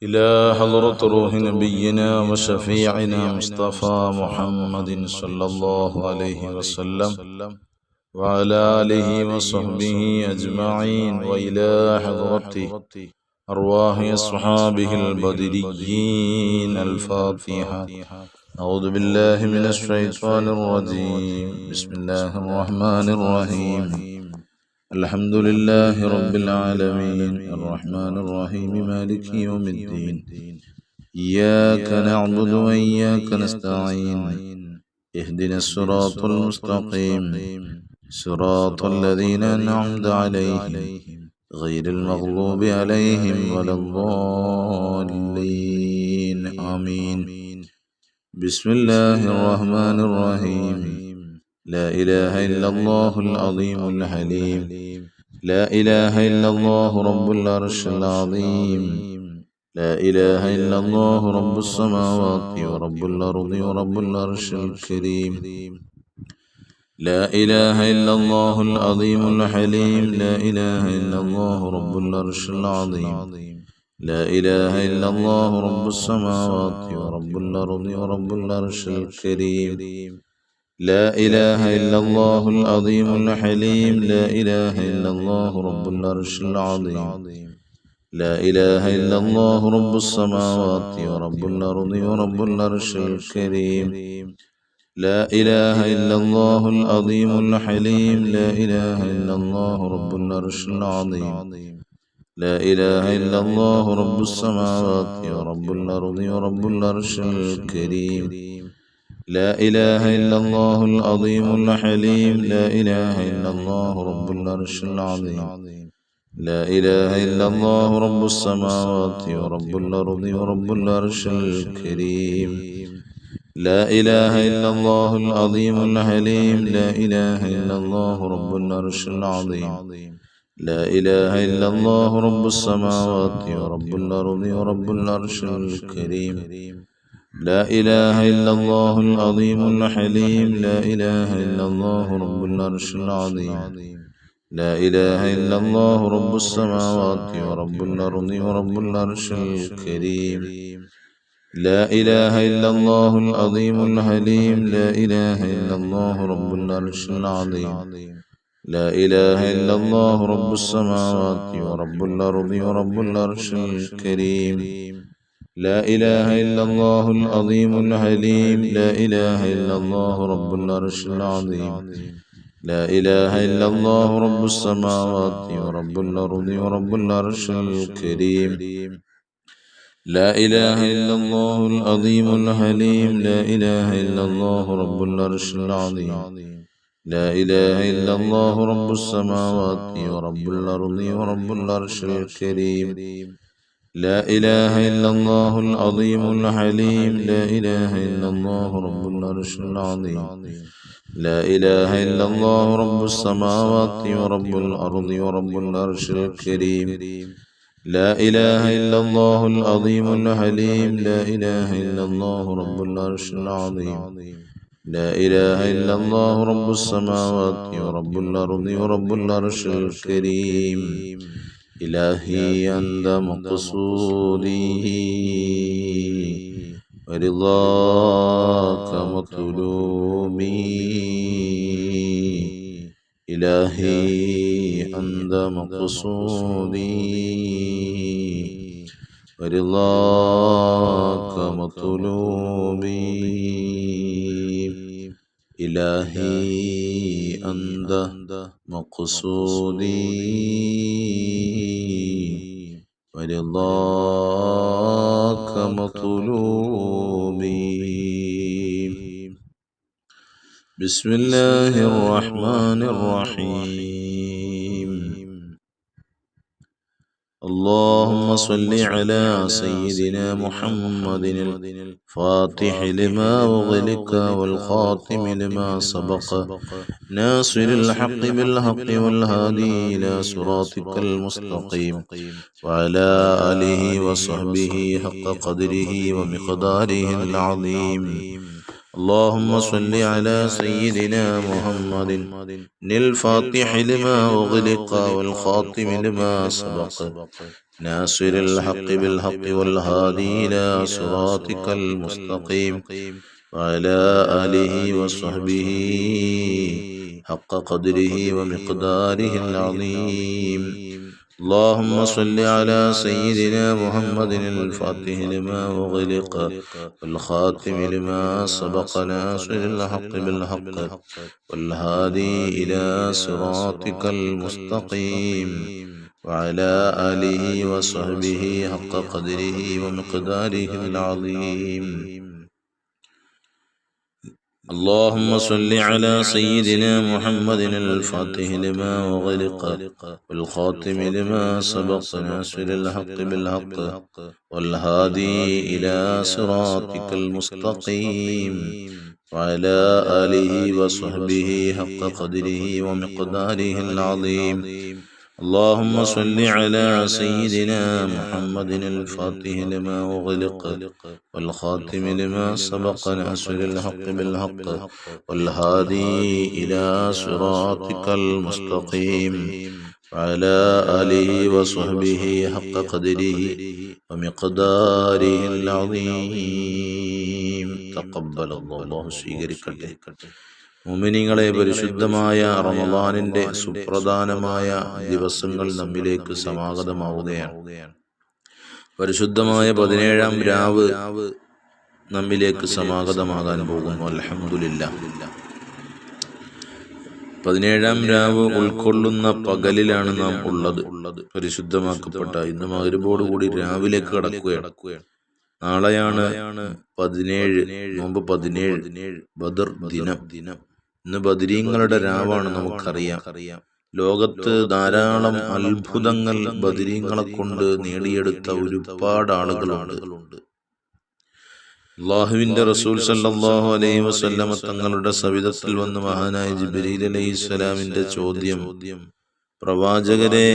إلى حضرة روح نبينا وشفيعنا مصطفى محمد صلى الله عليه وسلم وعلى آله وصحبه أجمعين، وإلى حضرة أرواح أصحابه البدريين. الفاتحة. أعوذ بالله من الشيطان الرجيم. بسم الله الرحمن الرحيم. الحمد لله رب العالمين الرحمن الرحيم مالك يوم الدين. إياك نعبد وإياك نستعين. اهدنا الصراط المستقيم صراط الذين أنعمت عليهم غير المغضوب عليهم ولا الضالين. آمين. بسم الله الرحمن الرحيم. لا إله إلا الله العظيم الحليم. لا إله إلا الله رب العرش العظيم. لا إله إلا الله رب السماوات ورب الأرض ورب العرش الكريم. لا إله إلا الله العظيم الحليم. لا إله إلا الله رب العرش العظيم. لا إله إلا الله رب السماوات ورب الأرض ورب العرش الكريم. لا إله إلا الله العظيم الحليم. لا إله إلا الله رب العرش العظيم. لا إله إلا الله رب السماوات ورب الأرض ورب العرش الكريم. لا إله إلا الله العظيم الحليم. لا إله إلا الله رب العرش العظيم. لا إله إلا الله رب السماوات ورب الأرض ورب العرش الكريم. لا إله إلا الله العظيم الحليم. لا إله إلا الله رب العرش العظيم. لا إله إلا الله رب السماوات ورب الأرض ورب العرش الكريم. لا إله إلا الله العظيم الحليم. لا إله إلا الله رب العرش العظيم. لا إله إلا الله رب السماوات ورب الأرض ورب العرش الكريم. لا إله إلا الله العظيم الحليم. لا إله إلا الله رب العرش العظيم. لا إله إلا الله رب السماوات ورب الأرض ورب العرش الكريم. لا إله إلا الله العظيم الحليم. لا إله إلا الله رب العرش العظيم. لا إله إلا الله رب السماوات ورب الأرض ورب العرش الكريم. لا إله إلا الله العظيم الحليم. لا إله إلا الله رب العرش العظيم. لا إله إلا الله رب السماوات ورب الأرض ورب العرش الكريم. لا إله إلا الله العظيم الحليم. لا إله إلا الله رب العرش العظيم. لا إله إلا الله رب السماوات ورب الأرض ورب العرش الكريم. لا إله إلا الله العظيم الحليم. لا إله إلا الله رب العرش العظيم. لا إله إلا الله رب السماوات ورب الأرض ورب العرش الكريم. لا إله إلا الله العظيم الحليم. لا إله إلا الله رب العرش العظيم. لا إله إلا الله رب السماوات ورب الأرض ورب العرش الكريم. إلهي أنت مقصودي ورضاك مطلوبي. إلهي أنت مقصودي ورضاك مطلوبي. إلهي أنت مقصودي ورضاك مطلوبي. بسم الله الرحمن الرحيم. اللهم صل على سيدنا محمد الفاتح لما أغلق والخاتم لما سبق ناصر الحق بالحق والهادي إلى صراطك المستقيم وعلى آله وصحبه حق قدره ومقداره العظيم. اللهم صل على سيدنا محمد الفاتح لما أغلق والخاتم لما سبق ناصر الحق بالحق والهادي إلى صراطك المستقيم وعلى آله وصحبه حق قدره ومقداره العظيم. اللهم صل على سيدنا محمد الفاتح لما أغلق والخاتم لما سبق ناصر الحق بالحق والهادي إلى صراطك المستقيم وعلى آله وصحبه حق قدره ومقداره العظيم. اللهم صل على سيدنا محمد الفاتح لما أغلق والخاتم لما سبق ناصر الحق بالحق والهادي إلى صراطك المستقيم وعلى آله وصحبه حق قدره ومقداره العظيم. اللهم صل على سيدنا محمد الفاتح لما أغلق والخاتم لما سبق ناصر الحق بالحق والهادي إلى صراطك المستقيم وعلى آله وصحبه حق قدره ومقداره العظيم. تقبل الله സ്വീകരിക്കട്ടെ. മുഅ്മിനീങ്ങളെ, പരിശുദ്ധമായ റമളാനിന്റെ സുപ്രധാനമായ ദിവസങ്ങൾ നമ്മിലേക്ക് സമാഗതമാവുകയാണ്. പരിശുദ്ധമായ 17-ാം രാവ് നമ്മിലേക്ക് സമാഗതമാകാൻ പോകുന്നു. അൽഹംദുലില്ലാഹ്. 17-ാം രാവ് ഉൾക്കൊള്ളുന്ന പകലിലാണ് നാം ഉള്ളത്. പരിശുദ്ധമാക്കപ്പെട്ട ഇന്ന് മഗ്‌രിബോടുകൂടി രാവിലേക്ക് കടക്കുകയാണ്. നാളെയാണ് 17, നോമ്പ് 17, ബദർ ദിനം. ഇന്ന് ബദരീങ്ങളുടെ രാവാണ്. നമുക്കറിയാം, ലോകത്ത് ധാരാളം അത്ഭുതങ്ങൾ ബദരീങ്ങളെ കൊണ്ട് നേടിയെടുത്ത ഒരുപാട് ആളുകളുണ്ട്. അല്ലാഹുവിന്റെ റസൂൽ സല്ലല്ലാഹു അലൈഹി വസല്ലമ തങ്ങളുടെ സവിധത്തിൽ വന്ന മഹാനായ ജിബ്രീൽ അലൈഹിസ്സലാമിന്റെ ചോദ്യം, പ്രവാചകരെ,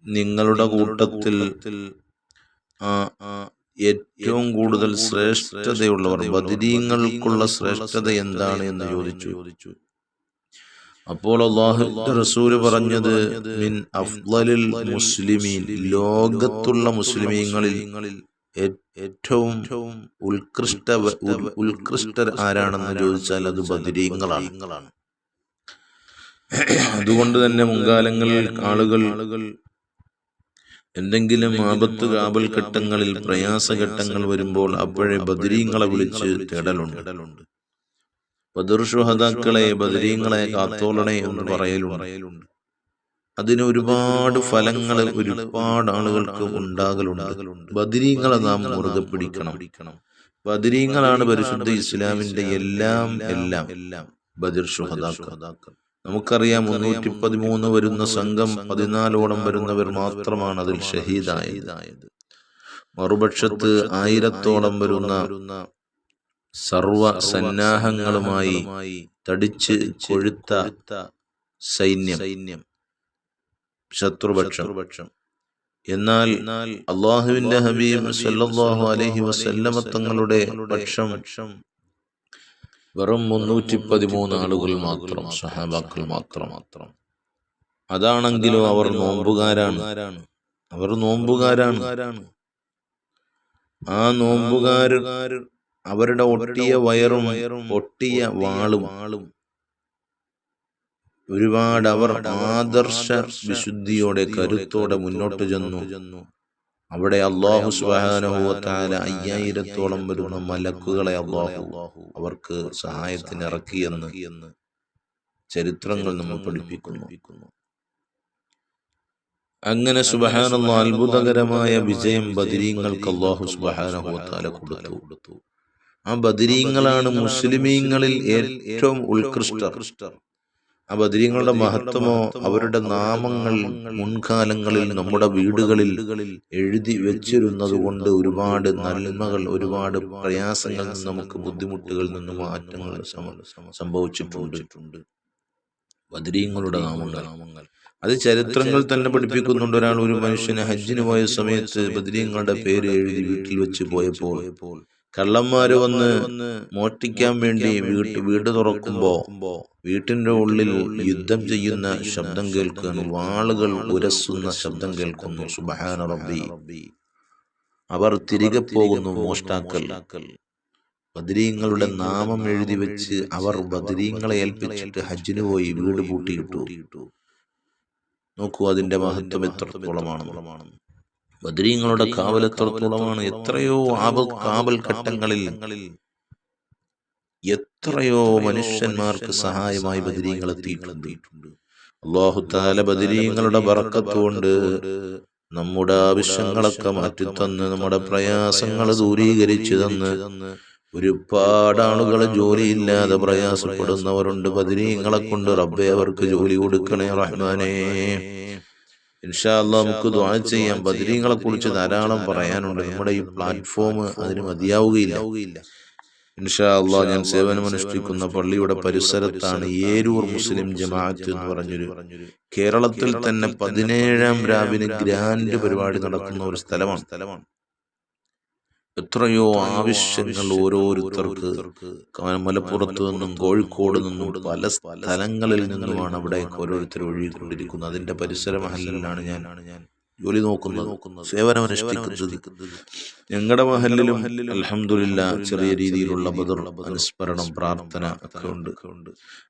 നിങ്ങളുടെ കൂട്ടത്തിൽ ഏറ്റവും കൂടുതൽ ശ്രേഷ്ഠതയുള്ളവർ, ബദരീങ്ങൾക്കുള്ള ശ്രേഷ്ഠത എന്താണ് എന്ന് ചോദിച്ചു. അപ്പോൾ അല്ലാഹുവിന്റെ റസൂൽ പറഞ്ഞത്, മിൻ അഫ്ളലിൽ മുസ്ലിമീൻ, ലോകത്തുള്ള മുസ്ലിമീങ്ങളിൽ ഏറ്റവും ഉത്കൃഷ്ടർ ആരാണെന്ന് ചോദിച്ചാൽ അത് ബദരീങ്ങളാണ്. അതുകൊണ്ട് തന്നെ മുൻകാലങ്ങളിൽ ആളുകൾ എന്തെങ്കിലും ആപത്ത് കാപൽഘട്ടങ്ങളിൽ, പ്രയാസഘട്ടങ്ങൾ വരുമ്പോൾ അപ്പോഴേ ബദരീങ്ങളെ വിളിച്ച് തേടലുണ്ട്. ബദർ ശുഹദാക്കളെ, ബദരീങ്ങളെ കാത്തോളണേ എന്ന് പറയലുണ്ട്. അതിന് ഒരുപാട് ഫലങ്ങൾ ഒരുപാട് ആളുകൾക്ക് ഉണ്ടാകലുണ്ട്. ബദരീങ്ങളെ നാം മുറുകെ പിടിക്കണം. ബദരീങ്ങളാണ് പരിശുദ്ധ ഇസ്ലാമിന്റെ എല്ലാം. ബദർ ശുഹദാക്കൾ നമുക്കറിയാം. 313 വരുന്ന സംഘം, 14ഓളം വരുന്നവർ മാത്രമാണ് അതിൽ ഷഹീദായത്. മറുപക്ഷത്ത് 1000ഓളം വരുന്ന സർവ സന്നാഹങ്ങളുമായി തടിച്ച് കൊഴുത്ത സൈന്യം, ശത്രുപക്ഷം. എന്നാൽ അല്ലാഹുവിന്റെ ഹബീബ് സല്ലല്ലാഹു അലൈഹി വസല്ലമ തങ്ങളുടെ പക്ഷം വെറും 313 ആളുകൾ മാത്രം, സഹാബാക്കൾ മാത്രം. അതാണെങ്കിലോ അവർ നോമ്പുകാരാണ്. ആ നോമ്പുകാർ അവരുടെ ഒട്ടിയ വയറും ഒട്ടിയ വാളും ഒരുപാട് അവർ ആദർശ വിശുദ്ധിയോടെ കരുത്തോടെ മുന്നോട്ട് ചെന്നു. അവിടെ അല്ലാഹു സുബ്ഹാനഹു വ തആല 5000ഓളം വരുന്ന മലക്കുകളെ അല്ലാഹു അവർക്ക് സഹായത്തിന് ഇറക്കിയെന്ന് ചരിത്രങ്ങൾ നമ്മൾ പഠിപ്പിക്കുന്നു. അങ്ങനെ സുബ്ഹാനല്ലാഹ്, അത്ഭുതകരമായ വിജയം ബദരീങ്ങൾക്ക് അല്ലാഹു സുബ്ഹാനഹു വ തആല കൊടുത്തു. ആ ബദരീങ്ങളാണ് മുസ്ലിമീങ്ങളിൽ ഏറ്റവും ഉത്കൃഷ്ടർ. ആ ബദരീങ്ങളുടെ മഹത്വമോ അവരുടെ നാമങ്ങൾ മുൻകാലങ്ങളിൽ നമ്മുടെ വീടുകളിൽ എഴുതി വെച്ചിരുന്നത് കൊണ്ട് ഒരുപാട് നന്മകൾ, ഒരുപാട് പ്രയാസങ്ങളിൽ നിന്ന് നമുക്ക് ബുദ്ധിമുട്ടുകളിൽ നിന്ന് മാറ്റങ്ങൾ സംഭവിച്ചിട്ടുണ്ട്. ബദരീങ്ങളുടെ നാമങ്ങൾ അത് ചരിത്രങ്ങൾ തന്നെ പഠിപ്പിക്കുന്നുണ്ട്. ഒരു മനുഷ്യന് ഹജ്ജിന് പോയ സമയത്ത് ബദരീങ്ങളുടെ പേര് എഴുതി വീട്ടിൽ വെച്ച് പോയപ്പോൾ കള്ളന്മാര് വന്ന് മോഷ്ടിക്കാൻ വേണ്ടി വീട് തുറക്കുമ്പോ വീട്ടിന്റെ ഉള്ളിൽ യുദ്ധം ചെയ്യുന്ന ശബ്ദം കേൾക്കുകയാണ്. വാളുകൾ ഉരസുന്ന ശബ്ദം കേൾക്കുന്നു. സുബ്ഹാന റബ്ബി. അവർ തിരികെ പോകുന്നു മോഷ്ടാക്കൾ. ബദരീങ്ങളുടെ നാമം എഴുതി വെച്ച് അവർ ബദരീങ്ങളെ ഏൽപ്പിച്ചിട്ട് ഹജ്ജിന് പോയി വീട് പൂട്ടിയിട്ടു. നോക്കൂ അതിന്റെ മഹത്വം എത്രത്തോളമാണ്. ബദരീങ്ങളുടെ കാവൽ എത്രത്തോളമാണ്. എത്രയോ കാവൽ ഘട്ടങ്ങളിൽ എത്രയോ മനുഷ്യന്മാർക്ക് സഹായമായി ബദരീങ്ങൾ എത്തിയിട്ടുണ്ട്. അല്ലാഹു തആല ബദരീങ്ങളുടെ ബറക്കത്ത് കൊണ്ട് നമ്മുടെ ആവശ്യങ്ങളൊക്കെ മാറ്റിത്തന്ന് നമ്മുടെ പ്രയാസങ്ങൾ ദൂരീകരിച്ചു തന്ന് ഒരുപാട് ആളുകൾ ജോലിയില്ലാതെ പ്രയാസപ്പെടുന്നവരുണ്ട്. ബദരീങ്ങളെ കൊണ്ട് റബ്ബേ അവർക്ക് ജോലി കൊടുക്കണേ റഹ്മാനേ. ഇൻഷാ അല്ലാഹ് നമുക്ക് ദുആ ചെയ്യാം. ബദരീങ്ങളെ കുറിച്ച് ധാരാളം പറയാനുണ്ട്. നമ്മുടെ ഈ പ്ലാറ്റ്ഫോം അതിന് മതിയാവുകയില്ല. ഇൻഷാ അല്ലാഹ് ഞാൻ സേവനമനുഷ്ഠിക്കുന്ന പള്ളിയുടെ പരിസരത്താണ് ഏരൂർ മുസ്ലിം ജമാഅത്ത് എന്ന് പറഞ്ഞൊരു കേരളത്തിൽ തന്നെ 17ാം രാവിന് ഗ്രാൻഡ് പരിപാടി നടക്കുന്ന ഒരു സ്ഥലമാണ്. എത്രയോ ആവശ്യങ്ങൾ ഓരോരുത്തർക്ക് മലപ്പുറത്ത് നിന്നും കോഴിക്കോട് നിന്നും പല സ്ഥലങ്ങളിൽ നിന്നുമാണ് അവിടെ ഓരോരുത്തർ ഒഴുകിക്കൊണ്ടിരിക്കുന്നത്. അതിന്റെ പരിസര മഹലിലാണ് ഞാൻ ജോലി നോക്കുന്നത്, സേവനമനുഷ്ഠിക്കുന്നത്. ഞങ്ങളുടെ മഹലിലും അൽഹംദുലില്ലാ ചെറിയ രീതിയിലുള്ള ബദർ അനുസ്മരണം പ്രാർത്ഥന ഒക്കെ ഉണ്ട്.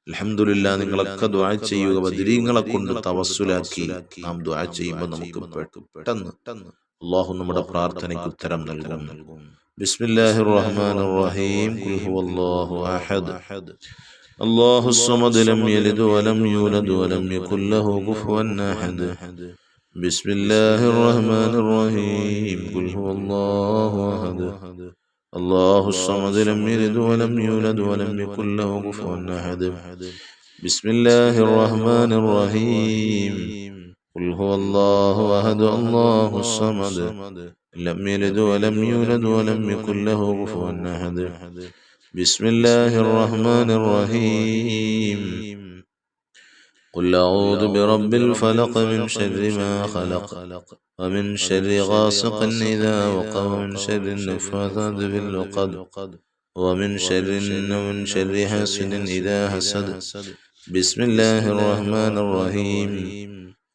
അൽഹംദുലില്ലാ നിങ്ങളൊക്കെ ദുആ ചെയ്യുക. ബദരീങ്ങളെ കൊണ്ട് തവസ്സുലാക്കി നാം ദുആ ചെയ്യുമ്പോൾ നമുക്ക് പെട്ടെന്ന് അല്ലാഹു നമ്മുടെ പ്രാർത്ഥനയ്ക്ക് ഉത്തരം നൽകും. ബിസ്മില്ലാഹിർ റഹ്മാനിർ റഹീം. ഖുൽ ഹുവല്ലാഹു അഹദ് അല്ലാഹുസ് സമദ് ലം യലിദ് വലം യൂലദ് വലം യകുൽ ലഹു കുഫുവൻ അഹദ്. ബിസ്മില്ലാഹിർ റഹ്മാനിർ റഹീം. ഖുൽ ഹുവല്ലാഹു അഹദ് അല്ലാഹുസ് സമദ് ലം യലിദ് വലം യൂലദ് വലം യകുൽ ലഹു കുഫുവൻ അഹദ്. ബിസ്മില്ലാഹിർ റഹ്മാനിർ റഹീം. قل هو الله أحد الله الصمد لم يلد ولم يولد ولم يكن له كفوا أحد. بسم الله الرحمن الرحيم. قل أعوذ برب الفلق من شر ما خلق ومن شر غاسق إذا وقب ومن شر النفاثات في العقد ومن شر حاسد إذا حسد. بسم الله الرحمن الرحيم.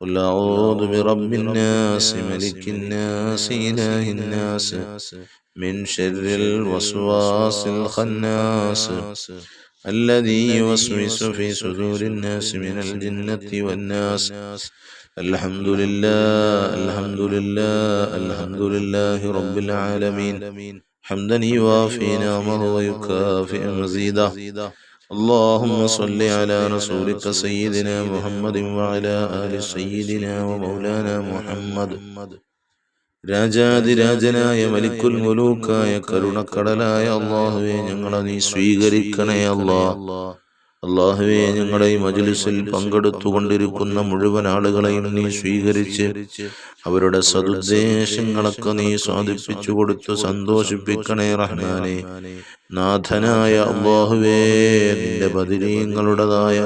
قل أعوذ برب الناس ملك الناس إله الناس من شر الوسواس الخناس الذي يوسوس في صدور الناس من الجنة والناس. الحمد لله الحمد لله الحمد لله رب العالمين حمدا يوافي نعمه ويكافئ مزيده. اللهم صل على رسولك سيدنا محمد وعلى آل سيدنا ومولانا محمد. രാജാതിരാജനായ മലിക്കുൽ മുലൂക്കായ കരുണക്കടലായ അല്ലാഹുവേ ഞങ്ങളെ നീ സ്വീകരിക്കണേ അല്ലാഹ്. അല്ലാഹുവേ ഞങ്ങളുടെ ഈ മജ്ലിസിൽ പങ്കെടുത്തുകൊണ്ടിരിക്കുന്ന മുഴുവൻ ആളുകളെയും നീ സ്വീകരിച്ച് അവരുടെ സദുദ്ദേശങ്ങളൊക്കെ നീ സാധിപ്പിച്ചു കൊടുത്ത് സന്തോഷിപ്പിക്കണേ റഹ്മാനേ. നാഥനായ അല്ലാഹുവേ നിന്റെ ബദരീങ്ങളുടേതായ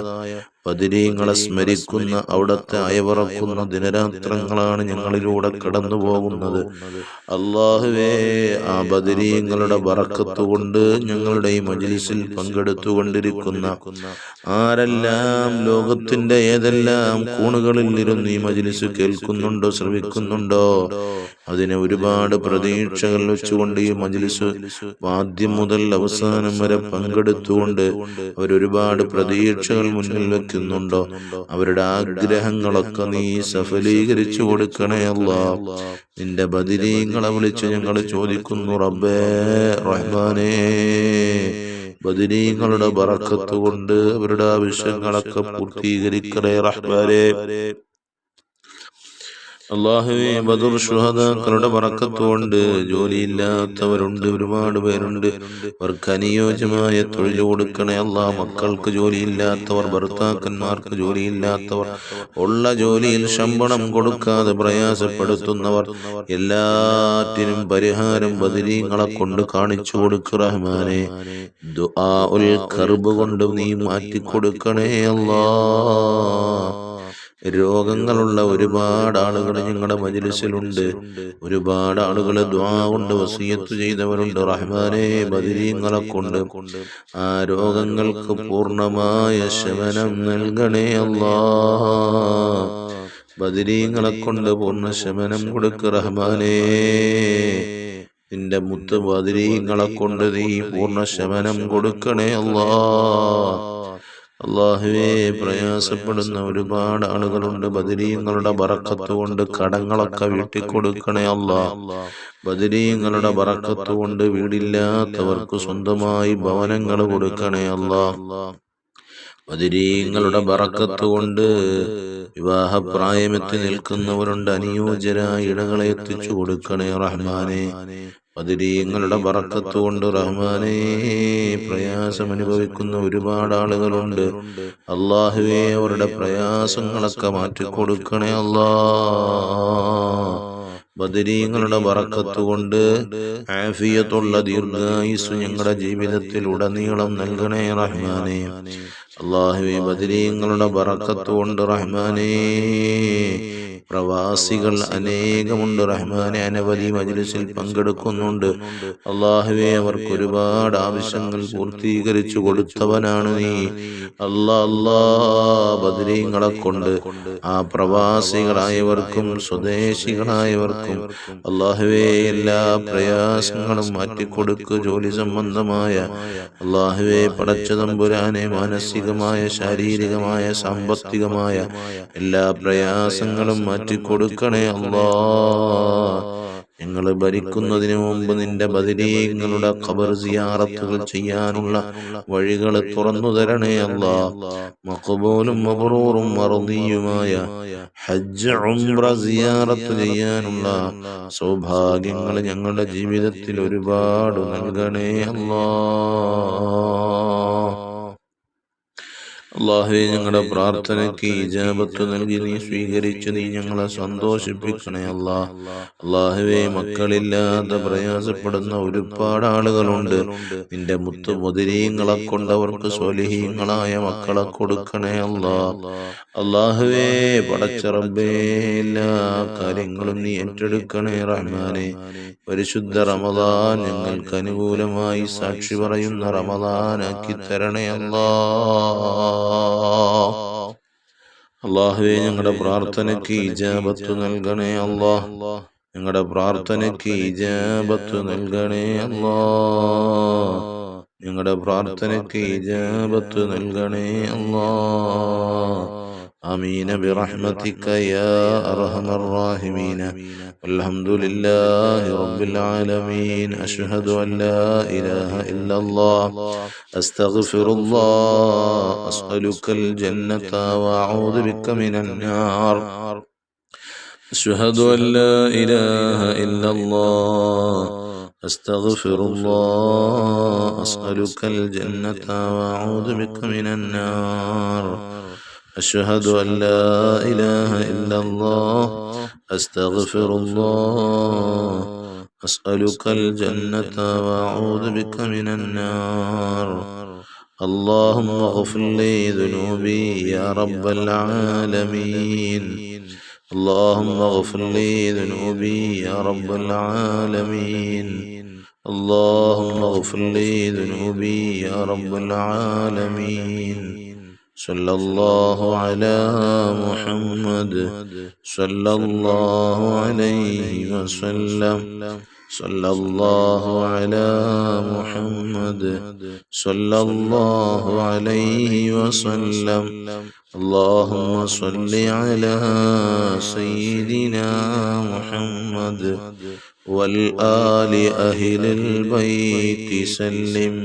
ബദരീങ്ങളെ സ്മരിക്കുന്ന അവിടത്തെ അയവറക്കുന്ന ദിനരാത്രങ്ങളാണ് ഞങ്ങളിലൂടെ കടന്നു പോകുന്നത്. അല്ലാഹുവേ ആ ബദരീങ്ങളുടെ ബറക്കത്ത് കൊണ്ട് ഞങ്ങളുടെ ഈ മജ്ലിസിൽ പങ്കെടുത്തുകൊണ്ടിരിക്കുന്ന ആരെല്ലാം ലോകത്തിന്റെ ഏതെല്ലാം കോണുകളിൽ ഇരുന്ന് ഈ മജ്ലിസ് കേൾക്കുന്നുണ്ടോ ശ്രവിക്കുന്നുണ്ടോ അതിനെ ഒരുപാട് പ്രതീക്ഷകൾ വെച്ചുകൊണ്ട് ഈ മജ്ലിസ് ആദ്യം മുതൽ അവസാനം വരെ പങ്കെടുത്തുകൊണ്ട് അവരൊരുപാട് പ്രതീക്ഷകൾ മുന്നിൽ വെക്കുന്നുണ്ടോ അവരുടെ ആഗ്രഹങ്ങളൊക്കെ നീ സഫലീകരിച്ചു കൊടുക്കണേ അല്ലാഹ്. നിന്റെ ബദരീങ്ങളെ വിളിച്ച് ഞങ്ങൾ ചോദിക്കുന്നു റബ്ബേ റഹ്മാനേ, ബദരീങ്ങളുടെ ബറക്കത്ത് കൊണ്ട് അവരുടെ ആവശ്യങ്ങളൊക്കെ പൂർത്തീകരിക്കണേ റഹ്മാനേ. അല്ലാഹുവേ ബദർ ശുഹദാക്കളുടെ ബറക്കത്ത് കൊണ്ട് ജോലിയില്ലാത്തവരുണ്ട്, ഒരുപാട് പേരുണ്ട്. അവർക്ക് അനുയോജ്യമായ തൊഴിൽ കൊടുക്കണേ അല്ലാഹ്. മക്കൾക്ക് ജോലിയില്ലാത്തവർ, ഭർത്താക്കന്മാർക്ക് ജോലിയില്ലാത്തവർ, ഉള്ള ജോലിയിൽ ശമ്പളം കൊടുക്കാതെ പ്രയാസപ്പെടുത്തുന്നവർ, എല്ലാറ്റിനും പരിഹാരം ബദരീങ്ങളെ കൊണ്ട് കാണിച്ചു കൊടുക്കുക റഹ്മാനേ. ദുആഉൽ കർബ് കൊണ്ട് നീ മാറ്റിക്കൊടുക്കണേ അല്ലാഹ്. രോഗങ്ങളുള്ള ഒരുപാട് ആളുകൾ ഞങ്ങളുടെ മജ്‌ലിസിലുണ്ട്. ഒരുപാട് ആളുകൾ ദുആ കൊണ്ട് വസിയത്ത് ചെയ്തവരുണ്ട്. റഹ്മാനേ, ബദരീങ്ങളെ കൊണ്ട് ആ രോഗങ്ങൾക്ക് പൂർണ്ണമായ ശമനം നൽകണേ അല്ലാഹ്. ബദരീങ്ങളെ കൊണ്ട് പൂർണ്ണ ശമനം കൊടുക്ക് റഹ്മാനേ. നിന്റെ മുത്ത് ബദരീങ്ങളെ കൊണ്ട് നീ പൂർണ്ണ ശമനം കൊടുക്കണേ അല്ലാഹ്. അല്ലാഹുവേ, പ്രയാസപ്പെടുന്ന ഒരുപാട് ആളുകളുണ്ട്. ബദരീങ്ങളുടെ ബറക്കത്ത് കൊണ്ട് കടങ്ങളൊക്കെ വീട്ടിക്കൊടുക്കണേ അല്ലാഹ്. ബദരീങ്ങളുടെ ബറക്കത്ത് കൊണ്ട് വീടില്ലാത്തവർക്ക് സ്വന്തമായി ഭവനങ്ങൾ കൊടുക്കണേ അല്ലാഹ്. ബദരീങ്ങളുടെ ബറക്കത്ത് കൊണ്ട് വിവാഹപ്രായമെത്തി നിൽക്കുന്നവരുണ്ട്. അനുയോജ്യരായ ഇടങ്ങളെ എത്തിച്ചു കൊടുക്കണേ റഹ്മാനേ. ബദരീങ്ങളുടെ ബറക്കത്ത് കൊണ്ട് റഹ്മാനേ, പ്രയാസം അനുഭവിക്കുന്ന ഒരുപാട് ആളുകളുണ്ട്. അല്ലാഹുവേ, അവരുടെ പ്രയാസങ്ങളൊക്കെ മാറ്റിക്കൊടുക്കണേ അല്ലാഹ്. ബദരീങ്ങളുടെ ബറക്കത്ത് കൊണ്ട് ആഫിയത്തുള്ള ദീർഘായുസ്സ് ഞങ്ങളുടെ ജീവിതത്തിൽ ഉടനീളം നൽകണേ റഹ്മാനേ. അല്ലാഹുവേ, ബദരീങ്ങളുടെ ബറക്കത്ത് കൊണ്ട് റഹ്മാനേ, പ്രവാസികൾ അനേകമുണ്ട് റഹ്മാനെ. അനവധി മജ്‌ലിസിൽ പങ്കെടുക്കുന്നുണ്ട്. അല്ലാഹുവേ, അവർക്ക് ഒരുപാട് ആവശ്യങ്ങൾ പൂർത്തീകരിച്ചു കൊടുത്തവനാണ് നീ. അല്ലാ, ബദരീങ്ങളെ കൊണ്ട് ആ പ്രവാസികളായവർക്കും സ്വദേശികളായവർക്കും അല്ലാഹുവേ എല്ലാ പ്രയാസങ്ങളും മാറ്റിക്കൊടുക്ക്. ജോലി സംബന്ധമായ അല്ലാഹുവേ, പടച്ച തമ്പുരാനെ, മാനസികമായ, ശാരീരികമായ, സാമ്പത്തികമായ എല്ലാ പ്രയാസങ്ങളും മാറ്റിക്കൊടുക്കണേ അല്ലാഹ്. ഞങ്ങൾ ഭരിക്കുന്നതിന് മുമ്പ് നിന്റെ ബദരീങ്ങളുടെ ഖബർ സിയാറത്തുകൾ ചെയ്യാനുള്ള വഴികൾ തുറന്നു തരണേ അല്ലാഹ്. മഖബൂലും മബ്റൂറും മർദിയുമായ ഹജ്ജ്, ഉംറ, സിയാറത്ത് ചെയ്യാനുള്ള സൗഭാഗ്യങ്ങൾ ഞങ്ങളുടെ ജീവിതത്തിൽ ഒരുപാട് നൽകണേ അല്ലാഹ്. അല്ലാഹുവേ, ഞങ്ങളുടെ പ്രാർത്ഥനയ്ക്ക് ഇജാബത്ത് നൽകി നീ സ്വീകരിച്ച് നീ ഞങ്ങളെ സന്തോഷിപ്പിക്കണേ അല്ലാഹ്. അല്ലാഹുവേ, മക്കളില്ലാതെ പ്രയാസപ്പെടുന്ന ഒരുപാട് ആളുകളുണ്ട്. നിന്റെ മുത്ത് ബദരീങ്ങളെ കൊണ്ട് അവർക്ക് സ്വാലിഹീങ്ങളായ മക്കളെ കൊടുക്കണേ അല്ലാഹ്. അല്ലാഹുവേ, പടച്ച റബ്ബേ, എല്ലാ കാര്യങ്ങളും നീ ഏറ്റെടുക്കണേ റഹ്മാനേ. പരിശുദ്ധ റമദാൻ ഞങ്ങൾക്ക് അനുകൂലമായി സാക്ഷി പറയുന്ന റമദാനാക്കി തരണേ അല്ലാഹ്. അല്ലാഹുവേ, ഞങ്ങളുടെ പ്രാർത്ഥനയ്ക്ക് ഇജാബത്ത് നൽകണേ അല്ലാഹ്. ഞങ്ങളുടെ പ്രാർത്ഥനയ്ക്ക് ഇജാബത്ത് നൽകണേ അല്ലാഹ്. ഞങ്ങളുടെ പ്രാർത്ഥനയ്ക്ക് ഇജാബത്ത് നൽകണേ അല്ലാഹ്. ആമീൻ ബിറഹ്മതിക യാ അർഹമർ റഹീമീൻ. വൽഹംദുലില്ലാഹി റബ്ബിൽ ആലമീൻ. അശ്ഹദു അൻ ലാ ഇലാഹ ഇല്ലല്ലാഹ് അസ്തഗ്ഫിറുല്ലാഹ് അസ്അലുക്കൽ ജന്നത വഅഊദു ബിക മിനൻ നാർ. അശ്ഹദു അൻ ലാ ഇലാഹ ഇല്ലല്ലാഹ് അസ്തഗ്ഫിറുല്ലാഹ് അസ്അലുക്കൽ ജന്നത വഅഊദു ബിക മിനൻ നാർ. أشهد أن لا إله إلا الله أستغفر الله أسألك الجنة وأعوذ بك من النار. اللهم اغفر لي ذنوبي يا رب العالمين. اللهم اغفر لي ذنوبي يا رب العالمين. اللهم اغفر لي ذنوبي يا رب العالمين. صلى الله على محمد صلى الله عليه وسلم. صلى الله على محمد صلى الله عليه وسلم. اللهم صل على سيدنا محمد والآل أهل البيت سلم.